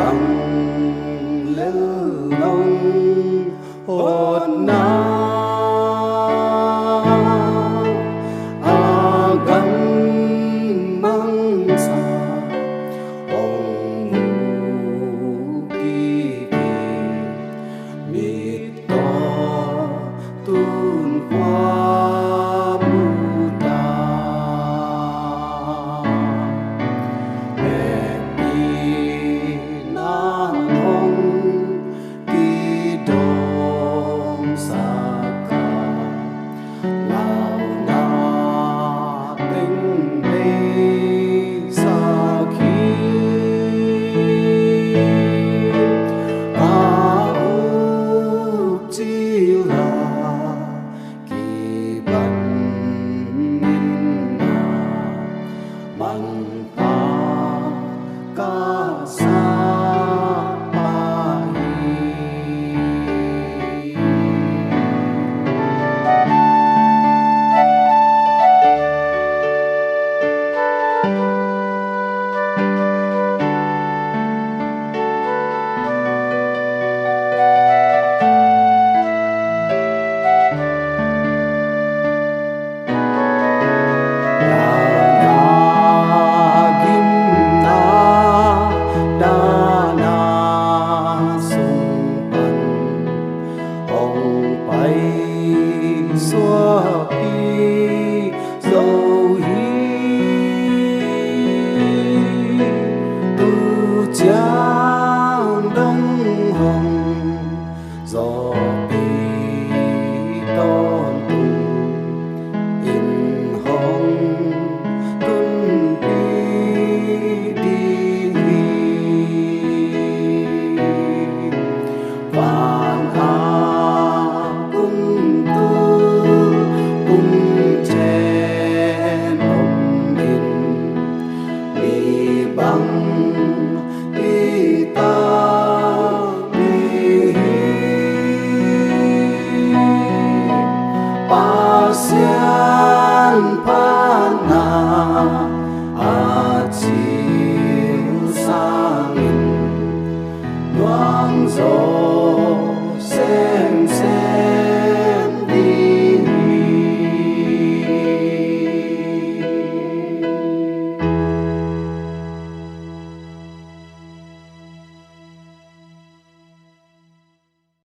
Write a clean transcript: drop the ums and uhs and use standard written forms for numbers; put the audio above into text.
bằng lưu bông hột na gắn mang xa ông ngủ kỳ mịt to tuôn qua mù ta mẹ đi na hong kỳ đông xa ca lao na tình đây xa khi chỉ là kỳ bận nên na mặn ta ca xa